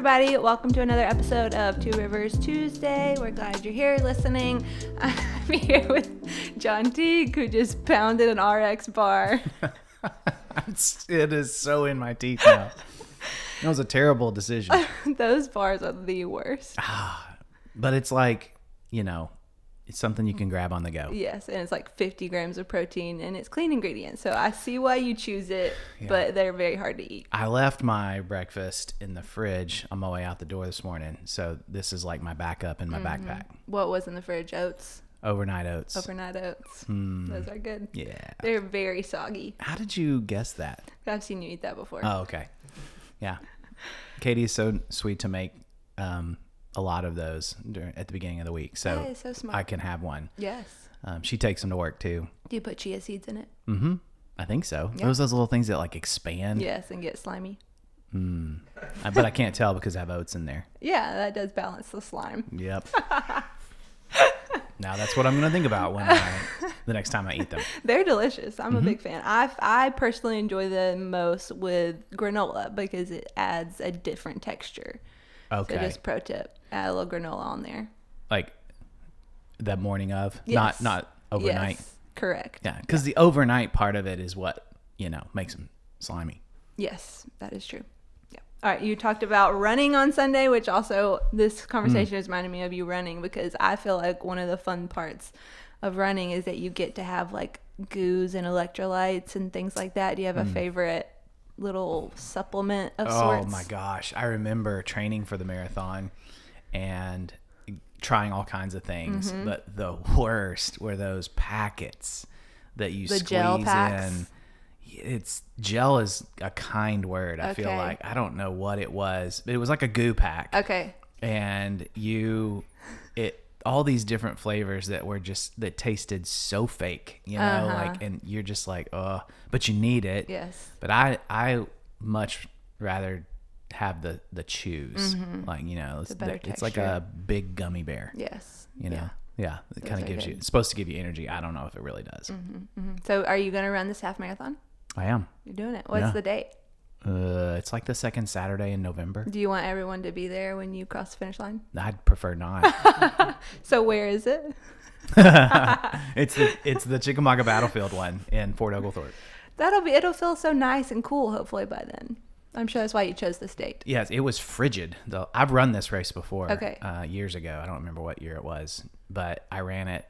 everybody. Welcome to another episode of Two Rivers Tuesday. We're glad you're here listening. I'm here with John Teague, who just pounded an RX bar. It is so in my teeth now. That was a terrible decision. Those bars are the worst. But it's like, it's something you can grab on the go. Yes, and it's like 50 grams of protein, and it's clean ingredients. So I see why you choose it, but they're very hard to eat. I left my breakfast in the fridge on my way out the door this morning. So this is like my backup in my backpack. What was in the fridge? Oats? Overnight oats. Overnight oats. Those are good. Yeah. They're very soggy. How did you guess that? I've seen you eat that before. Oh, okay. Yeah. Katie is so sweet to make a lot of those at the beginning of the week. So, that is so smart. I can have one. Yes. She takes them to work too. Do you put chia seeds in it? Mm-hmm. I think so. Yeah. Those little things that like expand. Yes, and get slimy. But I can't tell because I have oats in there. Yeah, that does balance the slime. Yep. Now that's what I'm going to think about when the next time I eat them. They're delicious. I'm a big fan. I personally enjoy them most with granola because it adds a different texture. Okay. So just pro tip, add a little granola on there. Like the morning of, Yes. not overnight. Yes, correct. Yeah, because the overnight part of it is what, makes them slimy. Yes, that is true. Yeah. All right, you talked about running on Sunday, which also this conversation is reminding me of you running because I feel like one of the fun parts of running is that you get to have like goos and electrolytes and things like that. Do you have a favorite little supplement of sorts? Oh my gosh. I remember training for the marathon and trying all kinds of things, but the worst were those packets that you The squeeze gel packs? in. Gel is a kind word. I feel Okay. like I don't know what it was, but it was like a goo pack. Okay. And all these different flavors that tasted so fake, and you're just like, oh, but you need it. Yes. But I much rather have the chews, like, better it's like texture. a big gummy bear, Yes. Yeah. It kind are of gives good. you, it's supposed to give you energy. I don't know if it really does. So are you going to run this half marathon? I am. You're doing it. What's Yeah. the date? It's like the second Saturday in November. Do you want everyone to be there when you cross the finish line? I'd prefer not. So where is it? It's the Chickamauga Battlefield one in Fort Oglethorpe. It'll feel so nice and cool hopefully by then. I'm sure that's why you chose this date. Yes, it was frigid. I've run this race before. Okay. Years ago. I don't remember what year it was, but I ran it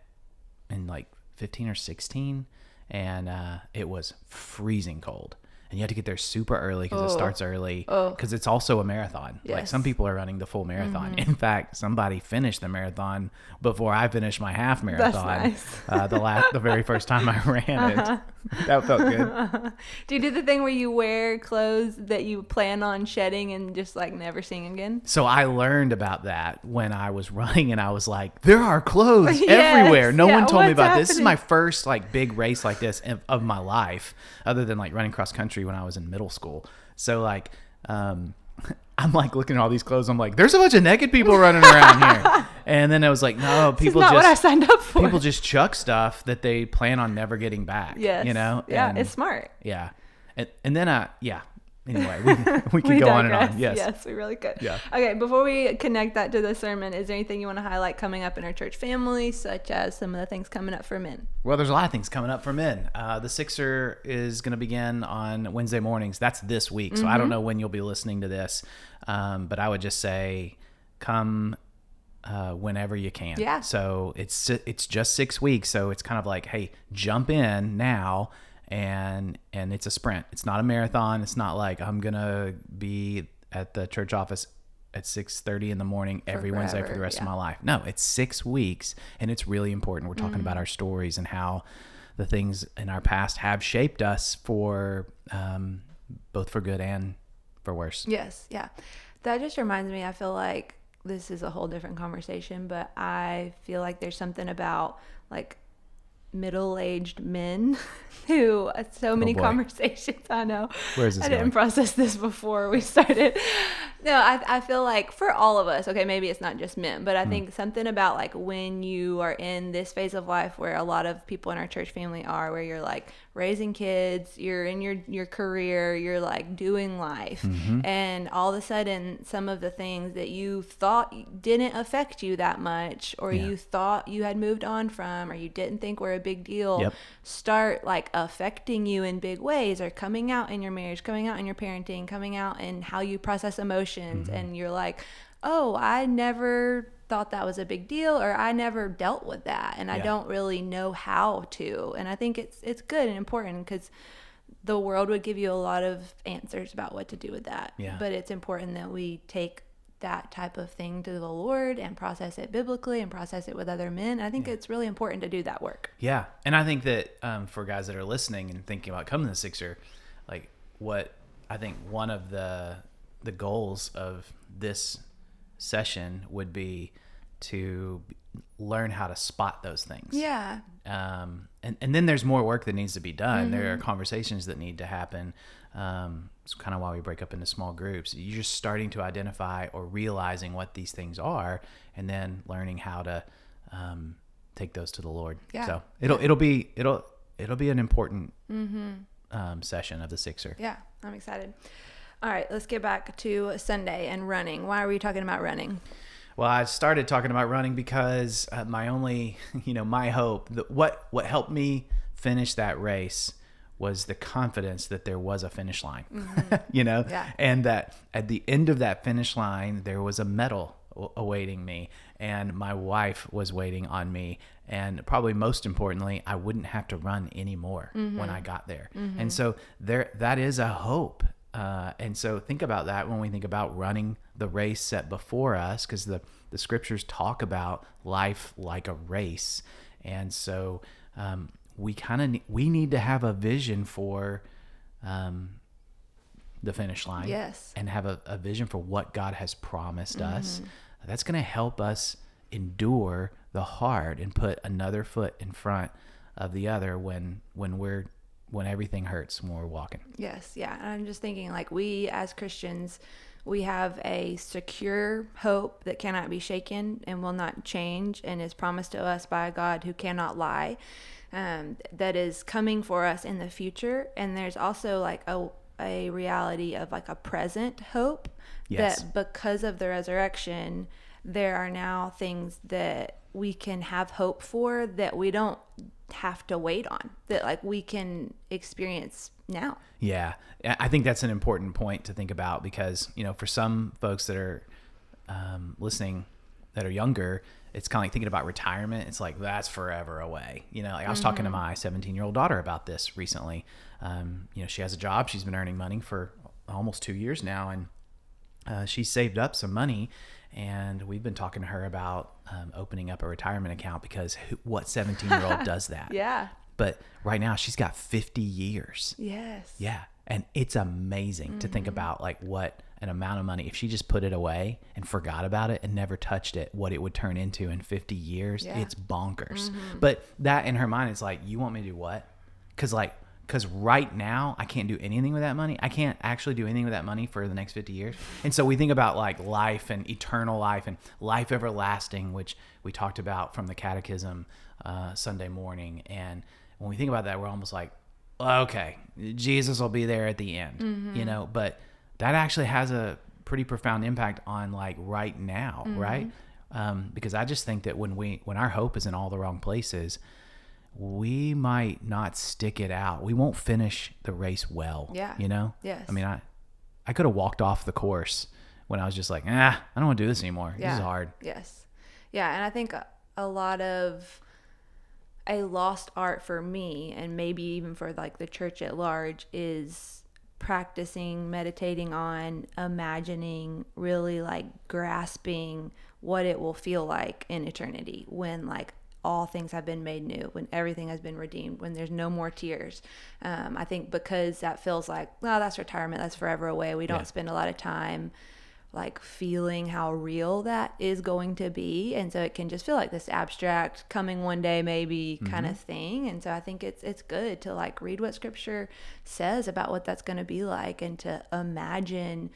in like 15 or 16, and it was freezing cold. And you had to get there super early because it starts early because it's also a marathon. Like Yes. some people are running the full marathon. In fact, somebody finished the marathon before I finished my half marathon. nice. The very first time I ran it. That felt good. Do you do the thing where you wear clothes that you plan on shedding and just like never seeing again? So I learned about that when I was running, and I was like, there are clothes Yes, everywhere. No one told me what's about this. This is happening? my first like big race like this of my life, other than like running cross country when I was in middle school. So like, I'm like looking at all these clothes. I'm like, there's a bunch of naked people running around here. And then I was like, no, people This is not what I just signed up for. people just chuck stuff that they plan on never getting back. Yes. Yeah, And, it's smart. yeah. And then anyway, we can go on and on. Yes, we really could. Yeah. Okay, before we connect that to the sermon, is there anything you want to highlight coming up in our church family, such as some of the things coming up for men? Well, there's a lot of things coming up for men. The Sixer is going to begin on Wednesday mornings. That's this week. So I don't know when you'll be listening to this. But I would just say come whenever you can. Yeah. So it's just 6 weeks. So it's kind of like, hey, jump in now. And it's a sprint. It's not a marathon. It's not like I'm going to be at the church office at 6:30 in the morning every Wednesday for the rest of my life. No, it's 6 weeks, and it's really important. We're talking about our stories and how the things in our past have shaped us for both for good and for worse. Yes, yeah. That just reminds me, I feel like this is a whole different conversation, but I feel like there's something about like middle-aged men who so many boy. conversations. I know. Where is this I didn't going? process this before we started. No, I feel like for all of us, okay, maybe it's not just men, but I think something about like when you are in this phase of life where a lot of people in our church family are, where you're like raising kids, you're in your career, you're like doing life, and all of a sudden some of the things that you thought didn't affect you that much, or you thought you had moved on from, or you didn't think were a big deal, start like affecting you in big ways, or coming out in your marriage, coming out in your parenting, coming out in how you process emotions. And you're like, oh, I never thought that was a big deal, or I never dealt with that, and I don't really know how to. And I think it's good and important, because the world would give you a lot of answers about what to do with that. But it's important that we take that type of thing to the Lord and process it biblically and process it with other men. I think it's really important to do that work. Yeah. And I think that for guys that are listening and thinking about coming to the Sixer, like what I think one of the goals of this session would be to learn how to spot those things. Yeah. And then there's more work that needs to be done. There are conversations that need to happen. It's kind of why we break up into small groups. You're just starting to identify or realizing what these things are, and then learning how to take those to the Lord. Yeah. So it'll be an important session of the Sixer. Yeah, I'm excited. All right, let's get back to Sunday and running. Why were you talking about running? Well, I started talking about running because my only, my hope, what helped me finish that race was the confidence that there was a finish line, and that at the end of that finish line, there was a medal awaiting me, and my wife was waiting on me. And probably most importantly, I wouldn't have to run anymore when I got there. And so that is a hope. And so think about that when we think about running the race set before us, because the scriptures talk about life like a race. And so we need to have a vision for the finish line. Yes. And have a vision for what God has promised us. That's going to help us endure the hard and put another foot in front of the other when everything hurts when we're walking. Yes. Yeah. And I'm just thinking, like, we as Christians, we have a secure hope that cannot be shaken and will not change, and is promised to us by a God who cannot lie, that is coming for us in the future. And there's also like a reality of like a present hope, that because of the resurrection, there are now things that we can have hope for that we don't have to wait on, that like we can experience now. Yeah. I think that's an important point to think about, because, for some folks that are listening that are younger, it's kind of like thinking about retirement. It's like, that's forever away. Like I was talking to my 17-year-old daughter about this recently. She has a job. She's been earning money for almost 2 years now. And she's saved up some money, and we've been talking to her about opening up a retirement account, because what 17-year-old does that? Yeah. But right now she's got 50 years. Yes. Yeah. And it's amazing to think about like what an amount of money, if she just put it away and forgot about it and never touched it, what it would turn into in 50 years. Yeah. It's bonkers. But that in her mind, it's like, you want me to do what? Because right now I can't do anything with that money. I can't actually do anything with that money for the next 50 years. And so we think about like life and eternal life and life everlasting, which we talked about from the catechism Sunday morning. And when we think about that, we're almost like, okay, Jesus will be there at the end, but that actually has a pretty profound impact on like right now, right? Because I just think that when our hope is in all the wrong places, we might not stick it out. We won't finish the race well. Yeah. Yes. I mean, I could have walked off the course when I was just like, I don't want to do this anymore. Yeah. This is hard. Yes. Yeah. And I think a lot of a lost art for me, and maybe even for like the church at large, is practicing, meditating on, imagining, really like grasping what it will feel like in eternity, when like all things have been made new, when everything has been redeemed, when there's no more tears. I think because that feels like, well, that's retirement, that's forever away. We don't spend a lot of time like feeling how real that is going to be. And so it can just feel like this abstract, coming one day maybe kind of thing. And so I think it's good to like read what scripture says about what that's going to be like, and to imagine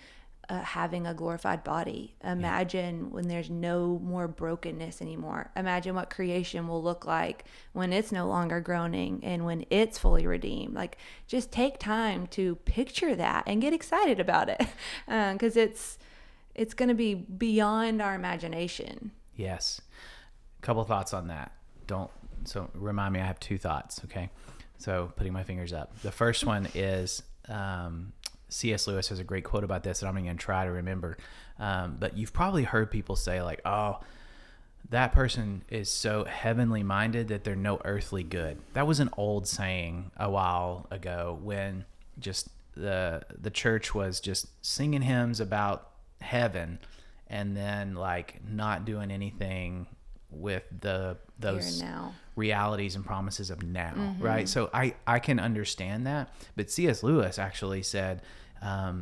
having a glorified body. Imagine when there's no more brokenness anymore. Imagine what creation will look like when it's no longer groaning and when it's fully redeemed. Like, just take time to picture that and get excited about it, because it's going to be beyond our imagination. Yes. A couple thoughts on that. So remind me, I have 2 thoughts. Okay. So putting my fingers up. The first one is, C.S. Lewis has a great quote about this that I'm going to try to remember. But you've probably heard people say like, oh, that person is so heavenly minded that they're no earthly good. That was an old saying a while ago when just the church was just singing hymns about heaven and then like not doing anything with those realities and promises of now, right? So I can understand that, but C.S. Lewis actually said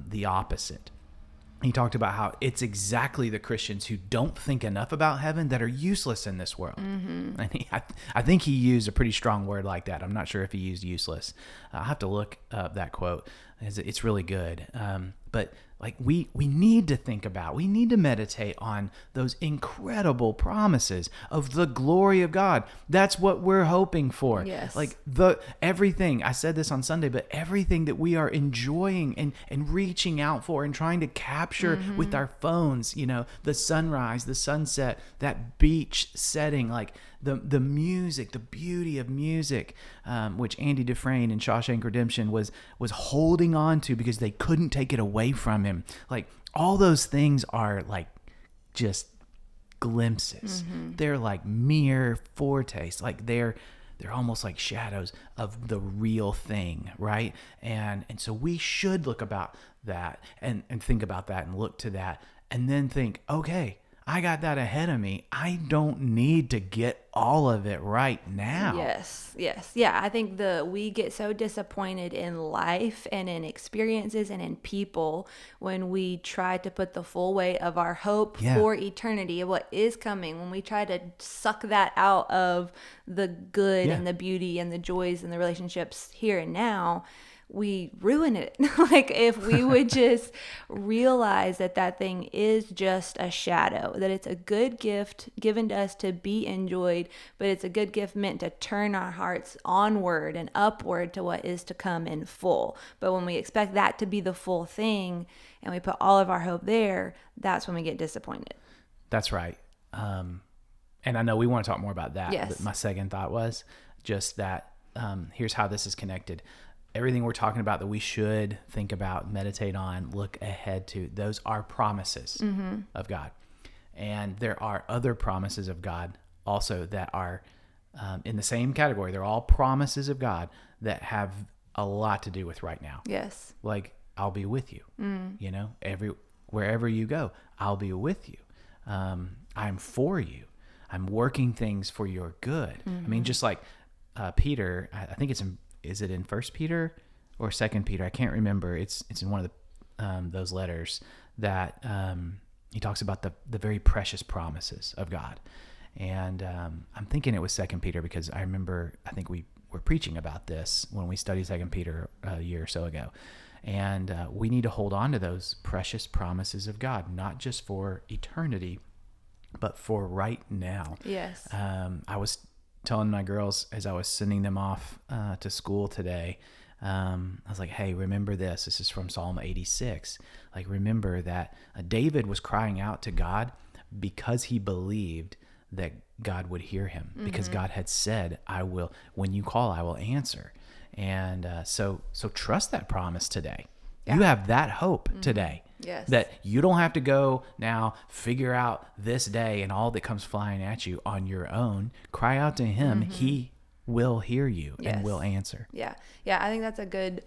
the opposite. He talked about how it's exactly the Christians who don't think enough about heaven that are useless in this world. And I think he used a pretty strong word like that. I'm not sure if he used useless. I'll have to look up that quote. It's really good. But like we need to think about, we need to meditate on those incredible promises of the glory of God. That's what we're hoping for. Yes. Like everything, I said this on Sunday, but everything that we are enjoying and reaching out for and trying to capture with our phones, you know, the sunrise, the sunset, that beach setting, like the music, the beauty of music, which Andy Dufresne in Shawshank Redemption was holding on to because they couldn't take it away from him. Like all those things are like just glimpses. They're like mere foretastes. Like they're almost like shadows of the real thing, right? And so we should look about that and think about that and look to that and then think, okay, I got that ahead of me. I don't need to get all of it right now. Yes. Yeah, I think we get so disappointed in life and in experiences and in people when we try to put the full weight of our hope for eternity, of what is coming, when we try to suck that out of the good and the beauty and the joys and the relationships here and now. We ruin it. Like if we would just realize that thing is just a shadow, that it's a good gift given to us to be enjoyed, but it's a good gift meant to turn our hearts onward and upward to what is to come in full. But when we expect that to be the full thing and we put all of our hope there, that's when we get disappointed. That's right. And I know we want to talk more about that. Yes. But my second thought was just that here's how this is connected. Everything we're talking about that we should think about, meditate on, look ahead to, those are promises of God. And there are other promises of God also that are in the same category. They're all promises of God that have a lot to do with right now. Yes. Like, I'll be with you, you know, wherever you go, I'll be with you. I'm for you. I'm working things for your good. I mean, just like Peter, I think is it in 1 Peter or 2 Peter? I can't remember. It's in one of the those letters that he talks about the very precious promises of God. And I'm thinking it was 2 Peter because I think we were preaching about this when we studied 2 Peter a year or so ago. And we need to hold on to those precious promises of God, not just for eternity, but for right now. Yes. I was telling my girls as I was sending them off to school today, I was like, hey, remember this. This is from Psalm 86. Like, remember that David was crying out to God because he believed that God would hear him, because God had said, when you call, I will answer. And so trust that promise today. Yeah. You have that hope today. Yes. That you don't have to go now figure out this day and all that comes flying at you on your own. Cry out to him. He will hear you and will answer. Yeah. I think that's a good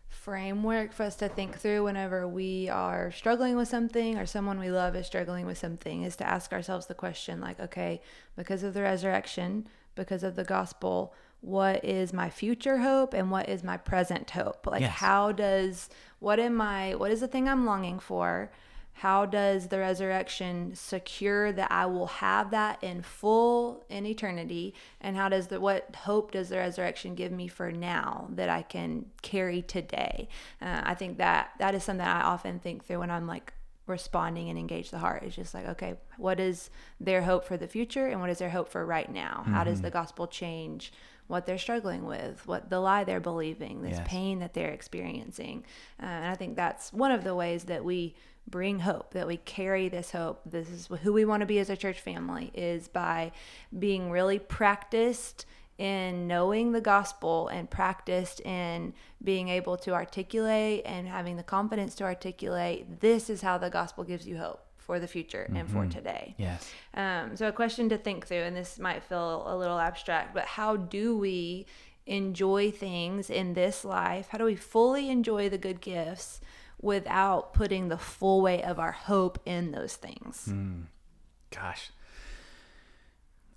framework for us to think through whenever we are struggling with something or someone we love is struggling with something, is to ask ourselves the question like, okay, because of the resurrection, because of the gospel, what is my future hope and what is my present hope? Like, yes. what is the thing I'm longing for? how does the resurrection secure that I will have that in full in eternity? And what hope does the resurrection give me for now that I can carry today? I think that is something I often think through when I'm like responding and engage the heart. It's just like, okay, what is their hope for the future and what is their hope for right now? How does the gospel change what they're struggling with, what the lie they're believing, this pain that they're experiencing? And I think that's one of the ways that we bring hope, that we carry this hope. This is who we want to be as a church family, is by being really practiced in knowing the gospel and practiced in being able to articulate and having the confidence to articulate, this is how the gospel gives you hope for the future and for today. Yes. So a question to think through, and this might feel a little abstract, but how do we enjoy things in this life? How do we fully enjoy the good gifts without putting the full weight of our hope in those things? Gosh.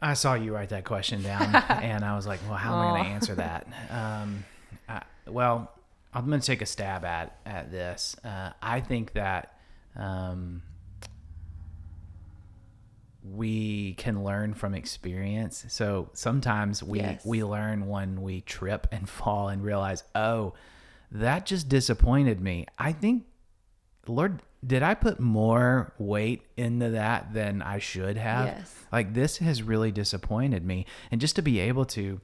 I saw you write that question down, and I was like, well, how am I going to answer that? Well, I'm going to take a stab at this. I think that we can learn from experience. So sometimes we learn when we trip and fall and realize, oh, that just disappointed me. I think, Lord, did I put more weight into that than I should have? Yes. Like, this has really disappointed me. And just to be able to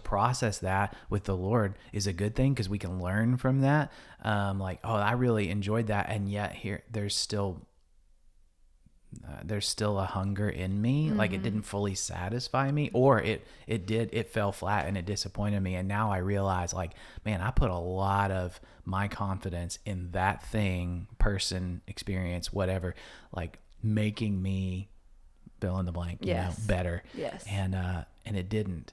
process that with the Lord is a good thing, because we can learn from that. Like, oh, I really enjoyed that. And yet here, there's still a hunger in me. Like, it didn't fully satisfy me, or it fell flat and it disappointed me. And now I realize, like, man, I put a lot of my confidence in that thing, person, experience, whatever, like making me fill in the blank, you know, better. Yes. And it didn't.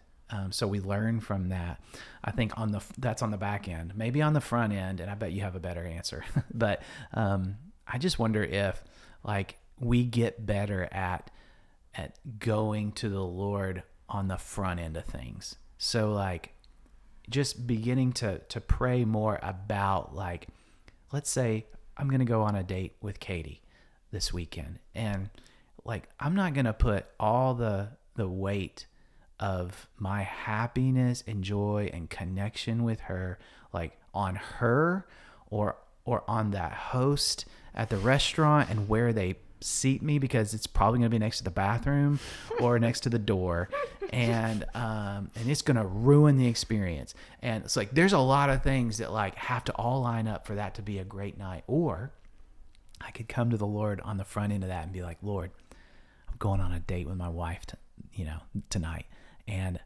So we learn from that. I think that's on the back end, maybe on the front end. And I bet you have a better answer, but I just wonder if, like, we get better at going to the Lord on the front end of things. So, like, just beginning to pray more about, like, let's say I'm going to go on a date with Katie this weekend, and, like, I'm not going to put all the weight of my happiness and joy and connection with her, like, on her or on that host at the restaurant and where they seat me, because it's probably going to be next to the bathroom or next to the door, and it's going to ruin the experience. And it's like, there's a lot of things that, like, have to all line up for that to be a great night. Or I could come to the Lord on the front end of that and be like, Lord, I'm going on a date with my wife tonight, and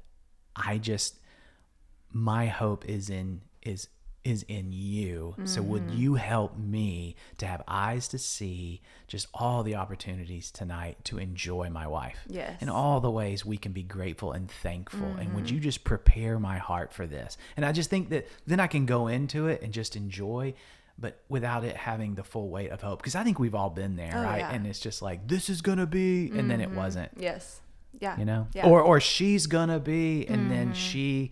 my hope is in you. So would you help me to have eyes to see just all the opportunities tonight to enjoy my wife? Yes. And all the ways we can be grateful and thankful. And would you just prepare my heart for this? And I just think that then I can go into it and just enjoy, but without it having the full weight of hope. Because I think we've all been there, right? Yeah. And it's just like, this is going to be, and then it wasn't. Yes. Yeah. You know? Yeah. Or she's going to be, and then she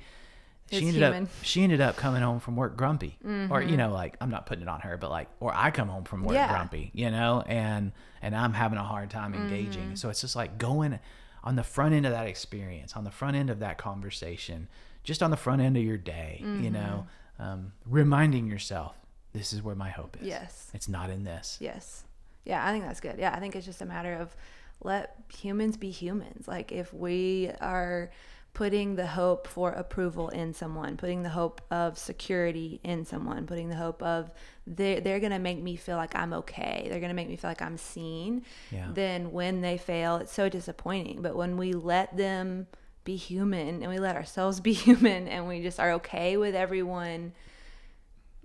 ended up coming home from work grumpy, or, you know, like, I'm not putting it on her, but, like, or I come home from work grumpy, you know, and I'm having a hard time engaging. So it's just like going on the front end of that experience, on the front end of that conversation, just on the front end of your day, you know, reminding yourself, this is where my hope is. Yes. It's not in this. Yes. Yeah, I think that's good. Yeah, I think it's just a matter of let humans be humans. Like, if we are putting the hope for approval in someone, putting the hope of security in someone, putting the hope of they're going to make me feel like I'm okay, they're going to make me feel like I'm seen, then when they fail, it's so disappointing. But when we let them be human and we let ourselves be human and we just are okay with everyone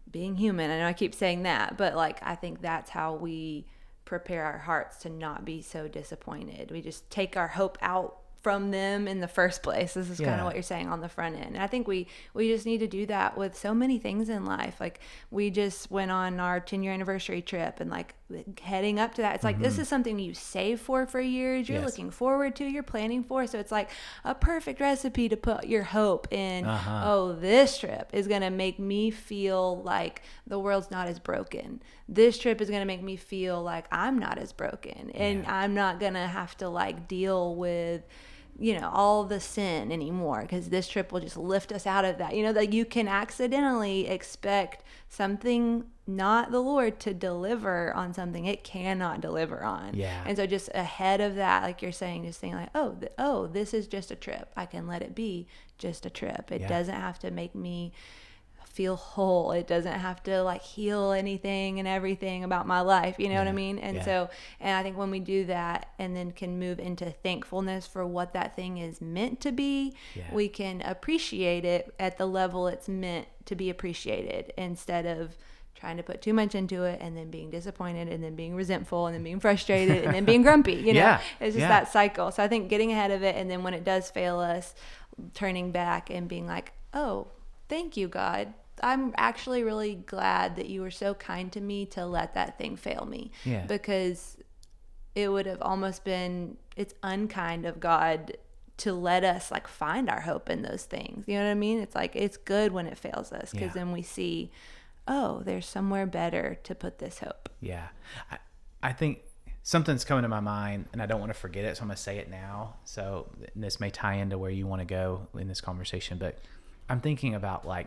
being human, I know I keep saying that, but, like, I think that's how we prepare our hearts to not be so disappointed. We just take our hope out from them in the first place. This is kind Yeah. of what you're saying on the front end. And I think we just need to do that with so many things in life. Like we just went on our 10-year anniversary trip, and like heading up to that, it's like this is something you save for years. You're Yes. looking forward to, you're planning for. So it's like a perfect recipe to put your hope in. Oh, this trip is going to make me feel like the world's not as broken. This trip is going to make me feel like I'm not as broken, and I'm not going to have to like deal with all the sin anymore, because this trip will just lift us out of that. That you can accidentally expect something, not the Lord, to deliver on something it cannot deliver on. Yeah. And so just ahead of that, like you're saying, just saying like, oh, this is just a trip. I can let it be just a trip. It doesn't have to make me feel whole. It doesn't have to like heal anything and everything about my life. You know what I mean? And so, and I think when we do that and then can move into thankfulness for what that thing is meant to be, we can appreciate it at the level it's meant to be appreciated, instead of trying to put too much into it and then being disappointed and then being resentful and then being frustrated and then being grumpy. It's just that cycle. So I think getting ahead of it, and then when it does fail us, turning back and being like, oh, thank you, God. I'm actually really glad that you were so kind to me to let that thing fail me. Because it would have almost been, it's unkind of God to let us like find our hope in those things. You know what I mean? It's like, it's good when it fails us, because then we see, oh, there's somewhere better to put this hope. Yeah. I think something's coming to my mind, and I don't want to forget it, so I'm going to say it now. So this may tie into where you want to go in this conversation, but I'm thinking about like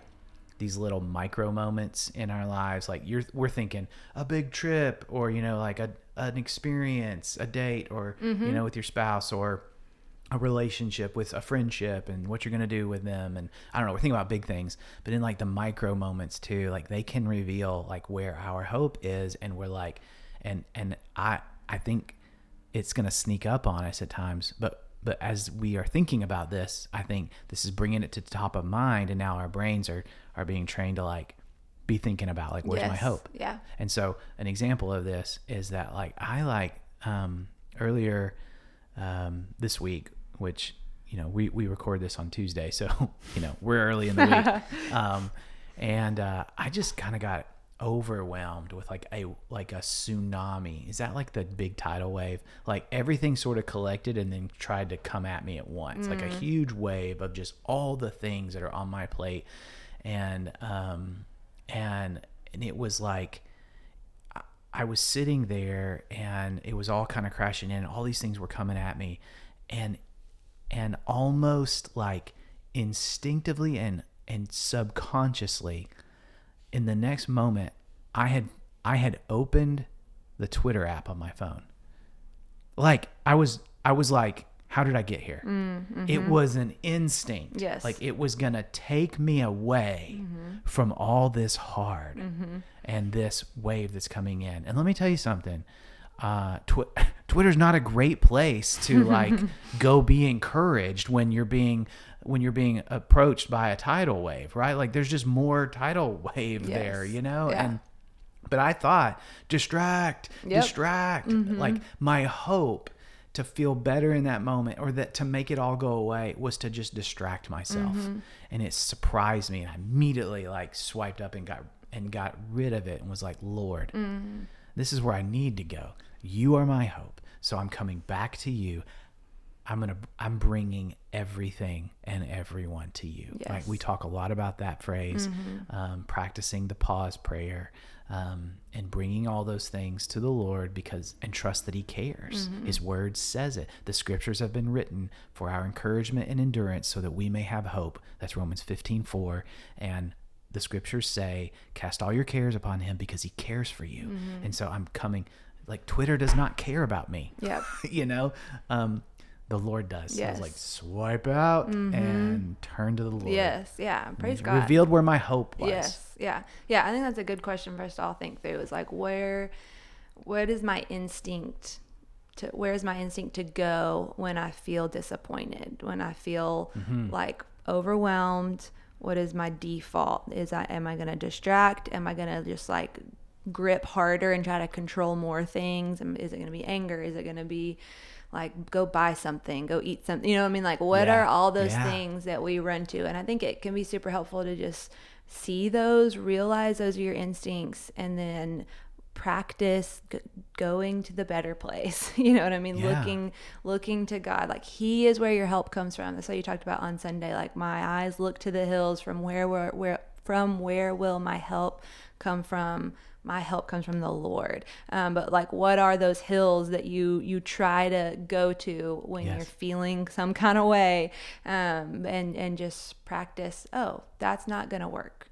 these little micro moments in our lives. Like we're thinking a big trip, or, like an experience, a date, or, with your spouse, or a relationship with a friendship, and what you're going to do with them. And I don't know, we're thinking about big things, but in like the micro moments too, like they can reveal like where our hope is. And we're like, and I think it's going to sneak up on us at times, but as we are thinking about this, I think this is bringing it to the top of mind, and now our brains are being trained to like be thinking about like, where's my hope? Yeah. And so an example of this is that like I earlier this week, which we record this on Tuesday, so we're early in the week, and I just kind of got overwhelmed with like a tsunami. Is that like the big tidal wave? Like everything sort of collected and then tried to come at me at once, like a huge wave of just all the things that are on my plate. And it was like I was sitting there, and it was all kind of crashing in. All these things were coming at me, and almost like instinctively and subconsciously, in the next moment, I had opened the Twitter app on my phone. Like I was like, how did I get here? It was an instinct. Yes. Like it was going to take me away from all this hard and this wave that's coming in. And let me tell you something. Twitter's not a great place to like go be encouraged when you're being approached by a tidal wave, right? Like there's just more tidal wave there, Yeah. But I thought distract, like my hope to feel better in that moment, or that to make it all go away, was to just distract myself. And it surprised me, and I immediately like swiped up and got rid of it, and was like, Lord, this is where I need to go. You are my hope. So I'm coming back to you. I'm bringing everything and everyone to you. Yes. Like we talk a lot about that phrase, practicing the pause prayer, and bringing all those things to the Lord, and trust that he cares. His word says it. The scriptures have been written for our encouragement and endurance, so that we may have hope. That's Romans 15:4. And the scriptures say, cast all your cares upon him, because he cares for you. And so I'm coming, like Twitter does not care about me. Yep. The Lord does. Yes. So I was like, swipe out and turn to the Lord. Yes. Yeah. Praise God. Revealed where my hope was. Yes. Yeah. Yeah. I think that's a good question for us to all think through. Is like, where is my instinct to go when I feel disappointed, when I feel like overwhelmed? What is my default? Am I going to distract? Am I going to just like grip harder and try to control more things? And is it going to be anger? Is it going to be like go buy something, go eat something? You know what I mean? Like what are all those things that we run to? And I think it can be super helpful to just see those, realize those are your instincts, and then practice going to the better place. You know what I mean? Looking to God. Like he is where your help comes from. That's what you talked about on Sunday. Like my eyes look to the hills, from where will my help come from? My help comes from the Lord. But like, what are those hills that you try to go to when you're feeling some kind of way? And just practice, oh, that's not going to work.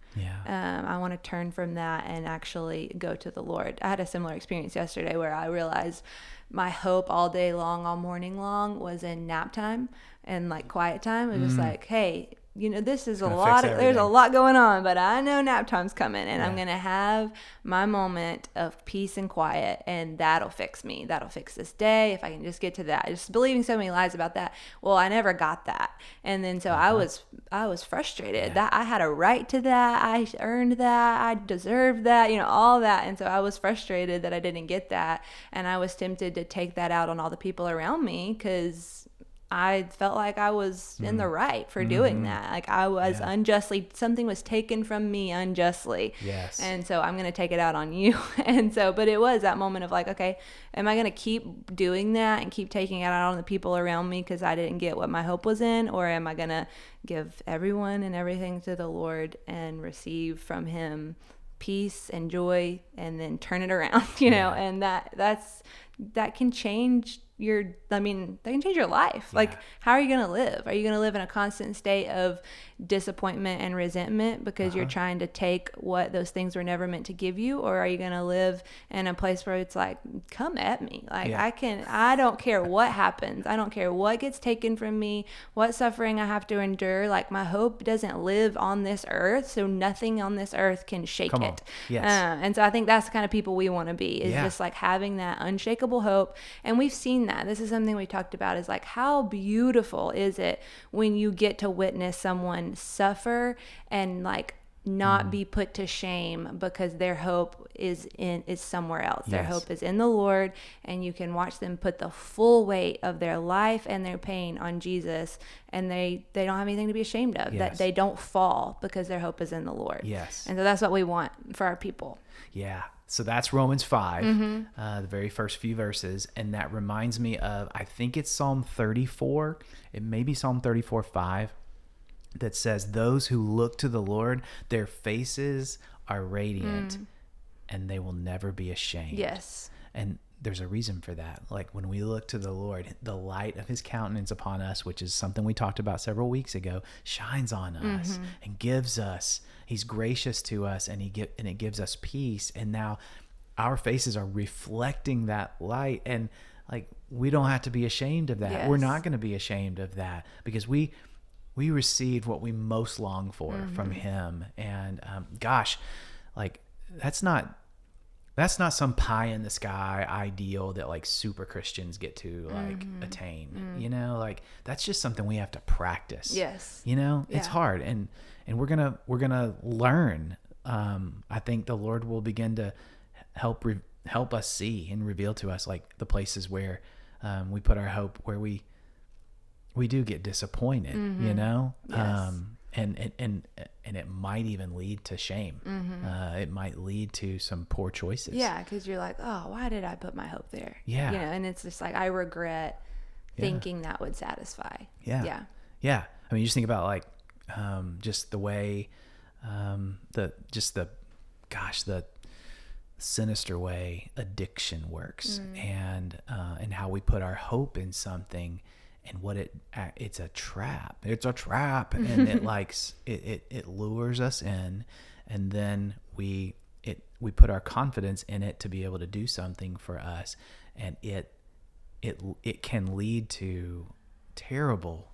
I want to turn from that and actually go to the Lord. I had a similar experience yesterday where I realized my hope all day long, all morning long, was in nap time and like quiet time. It was just like, hey, you know, this is there's a lot going on, but I know nap time's coming, and I'm going to have my moment of peace and quiet, and that'll fix me. That'll fix this day. If I can just get to that, just believing so many lies about that. Well, I never got that. And then, so I was frustrated that I had a right to that. I earned that. I deserved that, you know, all that. And so I was frustrated that I didn't get that. And I was tempted to take that out on all the people around me, because I felt like I was in the right for doing that. Like I was unjustly, something was taken from me unjustly. Yes. And so I'm going to take it out on you. And so, but it was that moment of like, okay, am I going to keep doing that and keep taking it out on the people around me because I didn't get what my hope was in? Or am I going to give everyone and everything to the Lord and receive from him peace and joy, and then turn it around, you know? And that can change that can change your life. Like, how are you going to live? Are you going to live in a constant state of disappointment and resentment because you're trying to take what those things were never meant to give you? Or are you going to live in a place where it's like, come at me. Like I don't care what happens. I don't care what gets taken from me, what suffering I have to endure. Like my hope doesn't live on this earth. So nothing on this earth can shake it. Yes. And so I think that's the kind of people we want to be, is just like having that unshakable hope. And we've seen that. This is something we talked about, is like, how beautiful is it when you get to witness someone suffer and like not be put to shame because their hope is somewhere else. Their hope is in the Lord, and you can watch them put the full weight of their life and their pain on Jesus, and they don't have anything to be ashamed of. That they don't fall because their hope is in the Lord. Yes. And so that's what we want for our people. Yeah. So that's Romans 5, the very first few verses. And that reminds me of, I think it's Psalm 34. It may be Psalm 34:5, that says, those who look to the Lord, their faces are radiant and they will never be ashamed. Yes. And there's a reason for that. Like when we look to the Lord, the light of his countenance upon us, which is something we talked about several weeks ago, shines on us and gives us, he's gracious to us, and it gives us peace. And now our faces are reflecting that light, and like, we don't have to be ashamed of that. Yes. We're not going to be ashamed of that, because we received what we most long for from him. And gosh, like that's not some pie in the sky ideal that like super Christians get to like attain, you know, like that's just something we have to practice. Yes. You know, it's hard, and we're going to learn. I think the Lord will begin to help us see and reveal to us like the places where we put our hope, where we do get disappointed, you know? Yes. And it might even lead to shame. It might lead to some poor choices. Yeah, because you're like, oh, why did I put my hope there? Yeah. You know, and it's just like, I regret thinking that would satisfy. Yeah. Yeah. Yeah. I mean, you just think about like just the way, the sinister way addiction works, and how we put our hope in something, and what it's a trap. It's a trap, and it lures us in, and then we put our confidence in it to be able to do something for us, and it can lead to terrible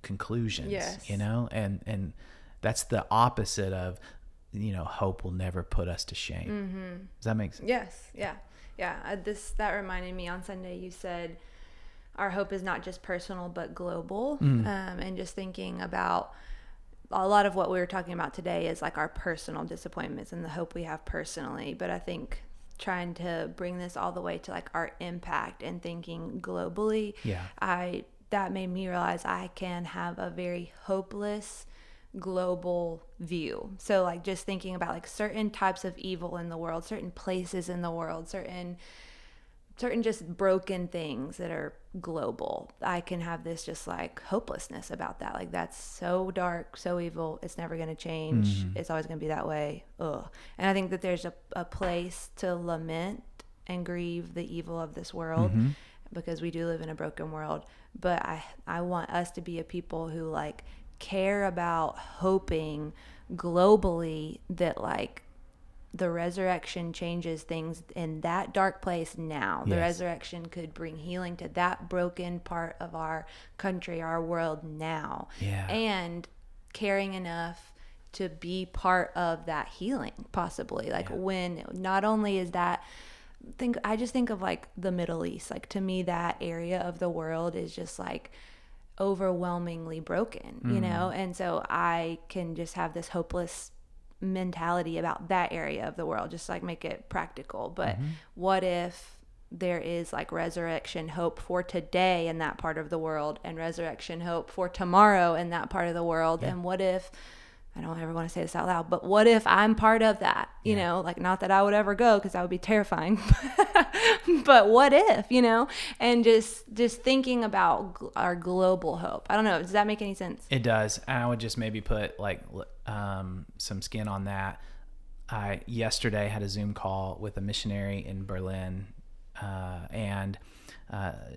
conclusions. Yes. You know, and that's the opposite of, you know, hope will never put us to shame. Does that make sense? Yes. Yeah. Yeah. That reminded me, on Sunday you said our hope is not just personal but global, and just thinking about a lot of what we were talking about today is like our personal disappointments and the hope we have personally. But I think trying to bring this all the way to like our impact and thinking globally, that made me realize I can have a very hopeless global view. So like just thinking about like certain types of evil in the world, certain places in the world, certain just broken things that are global, I can have this just like hopelessness about that. Like that's so dark, so evil, it's never going to change. It's always going to be that way. Ugh. And I think that there's a place to lament and grieve the evil of this world, because we do live in a broken world. But I want us to be a people who like care about hoping globally that like the resurrection changes things in that dark place now. The resurrection could bring healing to that broken part of our country, our world now. And caring enough to be part of that healing, possibly. Like when not only is that, I just think of like the Middle East. Like to me, that area of the world is just like overwhelmingly broken, you know? And so I can just have this hopeless mentality about that area of the world, just like make it practical. But what if there is like resurrection hope for today in that part of the world, and resurrection hope for tomorrow in that part of the world? And what if, I don't ever want to say this out loud, but what if I'm part of that? You know, like not that I would ever go, because that would be terrifying, but what if, you know? And just thinking about our global hope. I don't know. Does that make any sense? It does. And I would just maybe put like some skin on that. I yesterday had a Zoom call with a missionary in Berlin, and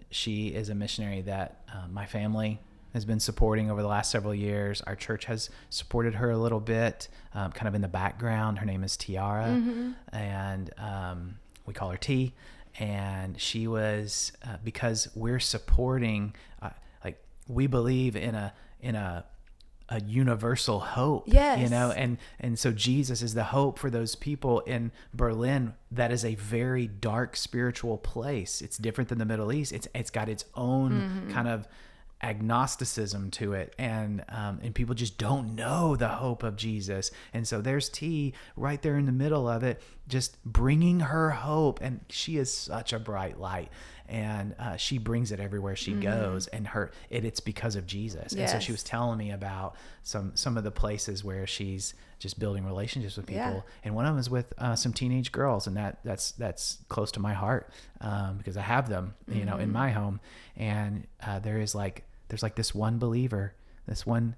she is a missionary that my family has been supporting over the last several years. Our church has supported her a little bit, kind of in the background. Her name is Tiara, and we call her T. And she was, because we're supporting, like we believe in a universal hope, you know, and so Jesus is the hope for those people in Berlin. That is a very dark spiritual place. It's different than the Middle East. It's got its own kind of agnosticism to it, and people just don't know the hope of Jesus. And so there's T right there in the middle of it, just bringing her hope, and she is such a bright light, and she brings it everywhere she goes, and it's because of Jesus. And so she was telling me about some of the places where she's just building relationships with people, and one of them is with some teenage girls, and that's close to my heart, because I have them, you know, in my home. And there's like this one believer, this one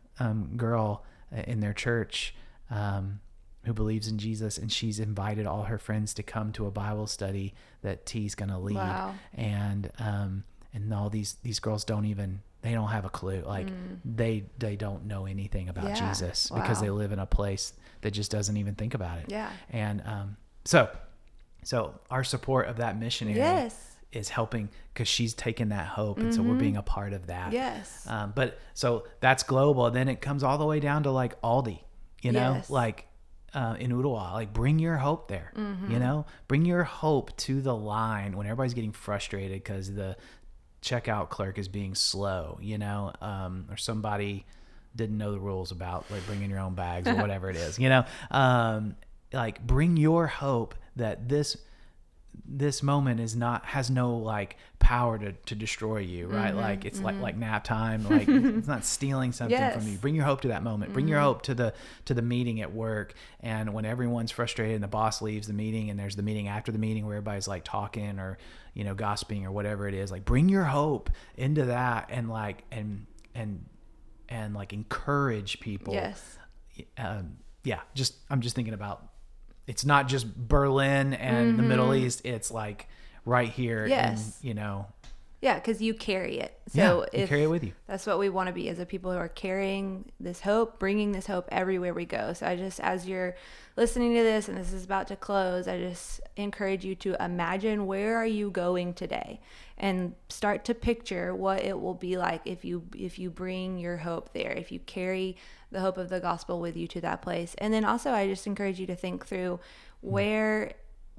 girl in their church who believes in Jesus, and she's invited all her friends to come to a Bible study that T's gonna lead. Wow. And all these girls don't have a clue. Like they don't know anything about Jesus, because they live in a place that just doesn't even think about it. Yeah. And so our support of that missionary is helping, because she's taken that hope, and so we're being a part of that. Yes. But so that's global. Then it comes all the way down to like Aldi, you know, like in Ottawa, like bring your hope there, you know, bring your hope to the line when everybody's getting frustrated because the checkout clerk is being slow, you know, or somebody didn't know the rules about like bringing your own bags or whatever it is, you know, like bring your hope that this moment has no like power to destroy you, right? Like it's like nap time, like it's not stealing something from you. Bring your hope to that moment. Bring your hope to the meeting at work, and when everyone's frustrated and the boss leaves the meeting and there's the meeting after the meeting where everybody's like talking or, you know, gossiping or whatever it is, like bring your hope into that, and like and like encourage people. I'm just thinking about, it's not just Berlin and the Middle East. It's like right here. And, you know. Yeah, because you carry it. So you carry it with you. That's what we want to be, as a people who are carrying this hope, bringing this hope everywhere we go. So I just, as you're listening to this and this is about to close, I just encourage you to imagine, where are you going today, and start to picture what it will be like if you bring your hope there, if you carry the hope of the gospel with you to that place. And then also I just encourage you to think through, where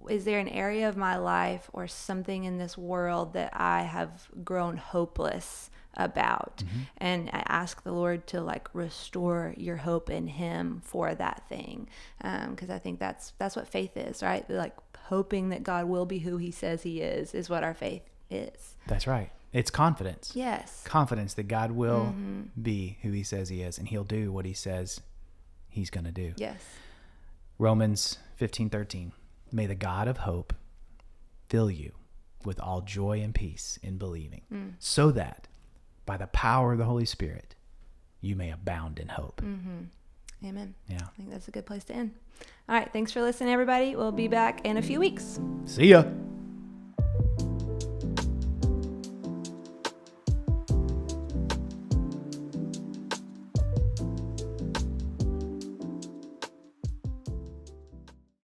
is there an area of my life or something in this world that I have grown hopeless about? And I ask the Lord to like restore your hope in him for that thing. Because I think that's what faith is, right? Like hoping that God will be who he says he is what our faith is. That's right. It's confidence. Yes. Confidence that God will be who he says he is, and he'll do what he says he's going to do. Yes. Romans 15:13. May the God of hope fill you with all joy and peace in believing, so that by the power of the Holy Spirit, you may abound in hope. Amen. Yeah. I think that's a good place to end. All right. Thanks for listening, everybody. We'll be back in a few weeks. See ya.